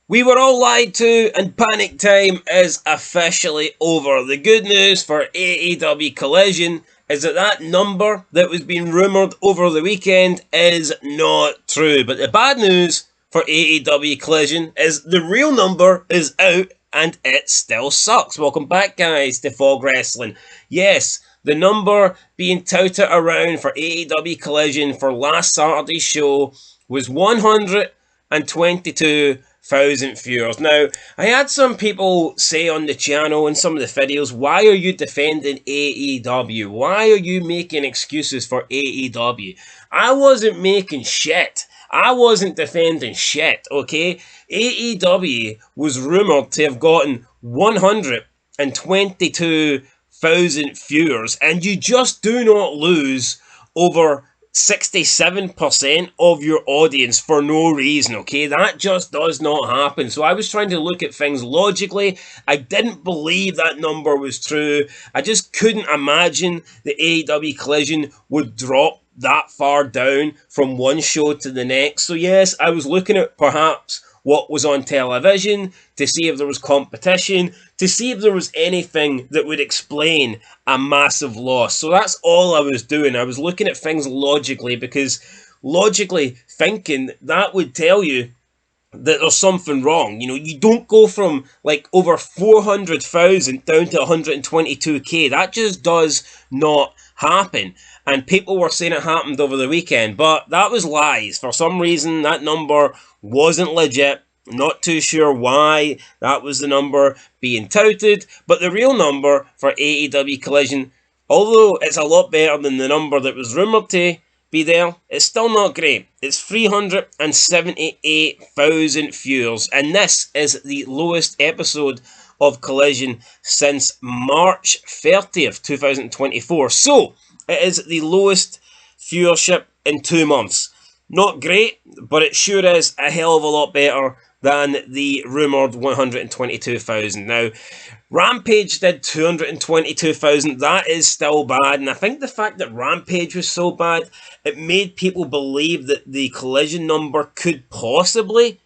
We were all lied to, and panic time is officially over. The good news for AEW Collision is that number that was being rumoured over the weekend is not true. But the bad news for AEW Collision is the real number is out and it still sucks. Welcome back, guys, to Fog Wrestling. Yes, the number being touted around for AEW Collision for last Saturday's show was 122,000 viewers. Now, I had some people say on the channel in some of the videos, why are you defending AEW? Why are you making excuses for AEW? I wasn't making shit. I wasn't defending shit, okay? AEW was rumoured to have gotten 122,000 viewers, and you just do not lose over 67% of your audience for no reason, okay? That just does not happen. So I was trying to look at things logically. I didn't believe that number was true. I just couldn't imagine the AEW Collision would drop that far down from one show to the next. So yes, I was looking at perhaps what was on television, to see if there was competition, to see if there was anything that would explain a massive loss. So that's all I was doing. I was looking at things logically, because logically thinking, that would tell you that there's something wrong. You know, you don't go from like over 400,000 down to 122k. That just does not happen. And people were saying it happened over the weekend, but that was lies. For some reason, that number wasn't legit. Not too sure why that was the number being touted, but the real number for AEW Collision, although it's a lot better than the number that was rumoured to be there, it's still not great. It's 378,000 viewers, and this is the lowest episode of Collision since March 30th, 2024. So, it is the lowest viewership in 2 months. Not great, but it sure is a hell of a lot better than the rumoured 122,000. Now, Rampage did 222,000. That is still bad, and I think the fact that Rampage was so bad, it made people believe that the Collision number could possibly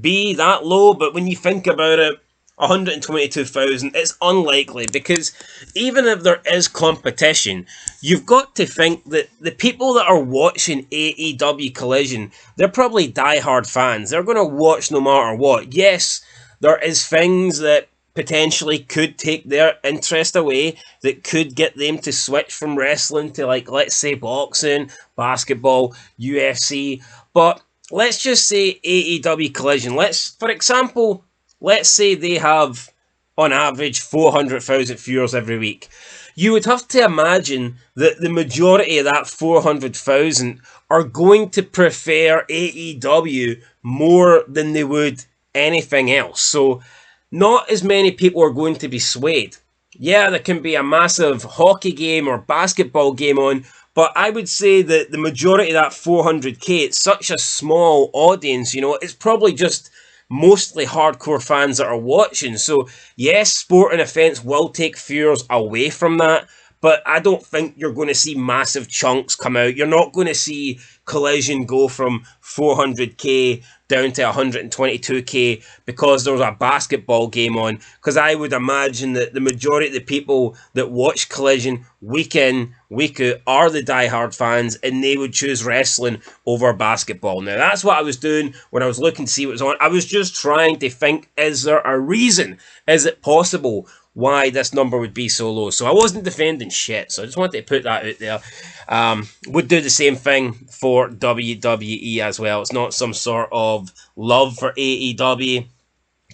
be that low, but when you think about it, 122,000, it's unlikely, because even if there is competition, you've got to think that the people that are watching AEW Collision, they're probably die-hard fans. They're going to watch no matter what. Yes, there is things that potentially could take their interest away, that could get them to switch from wrestling to, like, let's say boxing, basketball, UFC, but let's just say AEW Collision. For example, let's say they have, on average, 400,000 viewers every week. You would have to imagine that the majority of that 400,000 are going to prefer AEW more than they would anything else. So, not as many people are going to be swayed. Yeah, there can be a massive hockey game or basketball game on, but I would say that the majority of that 400k, it's such a small audience, you know, it's probably just mostly hardcore fans that are watching. So yes, sporting events will take viewers away from that, but I don't think you're going to see massive chunks come out. You're not going to see Collision go from 400k down to 122k because there's a basketball game on, because I would imagine that the majority of the people that watch Collision week in, week out are the diehard fans, and they would choose wrestling over basketball. Now, that's what I was doing when I was looking to see what was on. I was just trying to think, is there a reason? Is it possible why this number would be so low? So I wasn't defending shit, so I just wanted to put that out there. Would do the same thing for WWE as well. It's not some sort of love for AEW,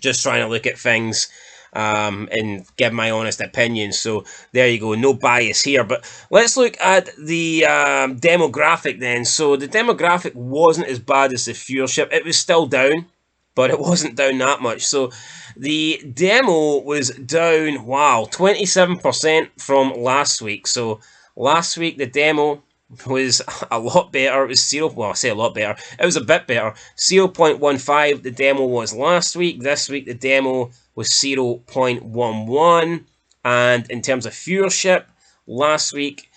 just trying to look at things and give my honest opinion. So there you go, no bias here. But let's look at the demographic then. So the demographic wasn't as bad as the viewership. It was still down, but it wasn't down that much. So the demo was down, wow, 27% from last week. So last week the demo was a lot better. It was well, I say a lot better. It was a bit better. 0.15 the demo was last week. This week the demo was 0.11. And in terms of viewership, last week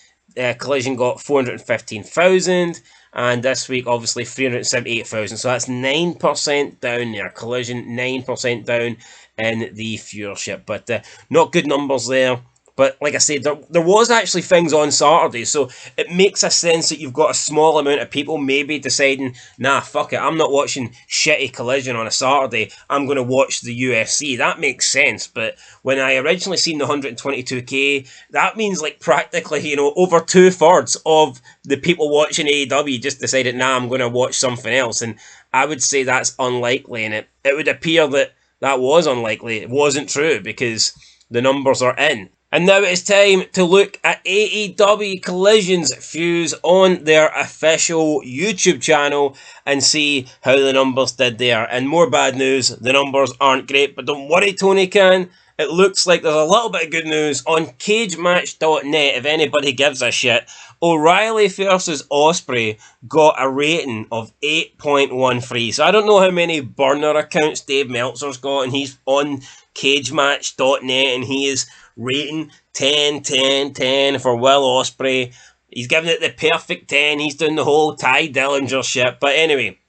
Collision got 415,000. and this week obviously 378,000. So that's 9% down there. Collision 9% down in the viewership, but not good numbers there. But like I said, there was actually things on Saturday, so it makes a sense that you've got a small amount of people maybe deciding, nah, fuck it, I'm not watching shitty Collision on a Saturday, I'm going to watch the UFC. That makes sense, but when I originally seen the 122k, that means like practically, over 2/3 of the people watching AEW just decided, nah, I'm going to watch something else, and I would say that's unlikely, and it would appear that was unlikely. It wasn't true because the numbers are in. And now it's time to look at AEW Collision's views on their official YouTube channel and see how the numbers did there. And more bad news, the numbers aren't great, but don't worry, Tony Khan. It looks like there's a little bit of good news on CageMatch.net, if anybody gives a shit. O'Reilly versus Ospreay got a rating of 8.13. So I don't know how many burner accounts Dave Meltzer's got, and he's on CageMatch.net, and he is rating 10, 10, 10 for Will Ospreay. He's giving it the perfect 10. He's doing the whole Ty Dillinger shit. But anyway,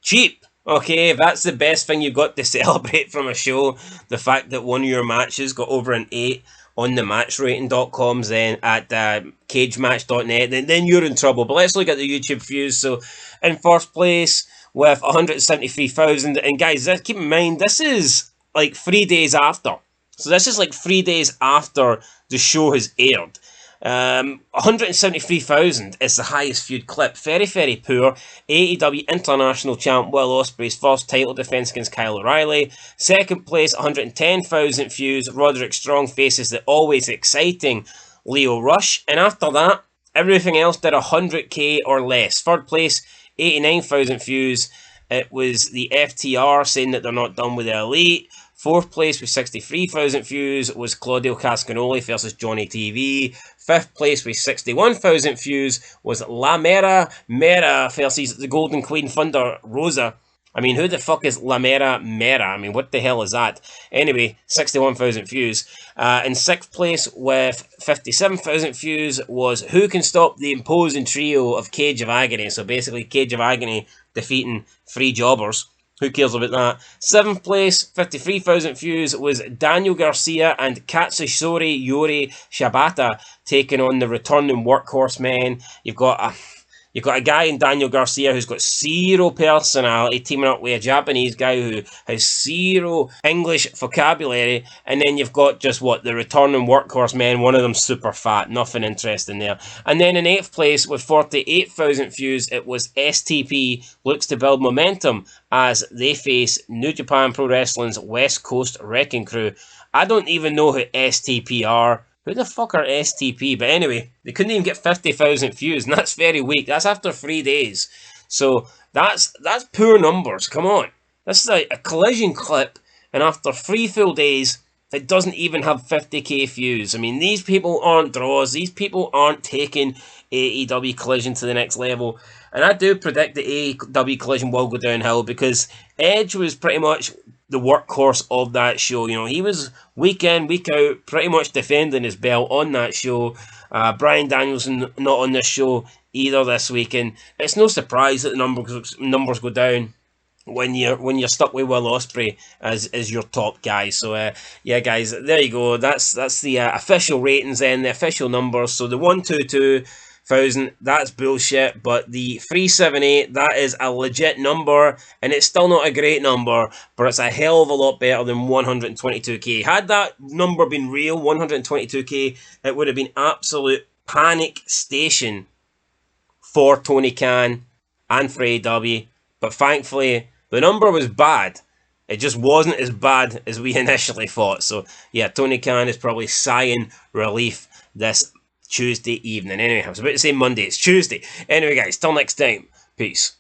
cheap. Okay, if that's the best thing you've got to celebrate from a show, the fact that one of your matches got over an 8 on the matchrating.coms, then at cagematch.net, then you're in trouble. But let's look at the YouTube views. So in first place with 173,000, and guys, keep in mind, this is like 3 days after. So this is like 3 days after the show has aired. 173,000 is the highest viewed clip. Very, very poor. AEW International Champ Will Ospreay's first title defense against Kyle O'Reilly. Second place, 110,000 views. Roderick Strong faces the always exciting Leo Rush. And after that, everything else did 100k or less. Third place, 89,000 views. It was the FTR saying that they're not done with the Elite. Fourth place with 63,000 views was Claudio Cascanoli versus Johnny TV. Fifth place with 61,000 views was La Mera versus the Golden Queen Thunder Rosa. I mean, who the fuck is La Mera? I mean, what the hell is that? Anyway, 61,000 views. In sixth place with 57,000 views was Who Can Stop the Imposing Trio of Cage of Agony. So basically, Cage of Agony defeating 3 jobbers. Who cares about that? Seventh place, 53,000 views, was Daniel Garcia and Katsuyori Yori Shibata taking on the returning Workhorse Men. You've got a guy in Daniel Garcia who's got zero personality teaming up with a Japanese guy who has zero English vocabulary, and then you've got just the returning Workhorse Men, one of them super fat, nothing interesting there. And then in 8th place with 48,000 views, it was STP looks to build momentum as they face New Japan Pro Wrestling's West Coast Wrecking Crew. I don't even know who STP are. Who the fuck are STP? But anyway, they couldn't even get 50,000 views, and that's very weak. That's after 3 days. So that's poor numbers. Come on. This is a Collision clip, and after 3 full days, it doesn't even have 50k views. I mean, these people aren't draws. These people aren't taking AEW Collision to the next level. And I do predict that AEW Collision will go downhill because Edge was pretty much the workhorse of that show. He was week in, week out, pretty much defending his belt on that show. Bryan Danielson not on this show either this week, and it's no surprise that the numbers go down when you're stuck with Will Ospreay as your top guy. So yeah, guys, there you go. That's the official ratings and the official numbers. So the 122,000, that's bullshit, but the 378, that is a legit number, and it's still not a great number, but it's a hell of a lot better than 122k. Had that number been real, 122k, it would have been absolute panic station for Tony Khan and for AEW, but thankfully the number was bad. It just wasn't as bad as we initially thought. So yeah, Tony Khan is probably sighing relief this Tuesday evening. Anyway, I was about to say Monday, it's Tuesday. Anyway, guys, till next time, peace.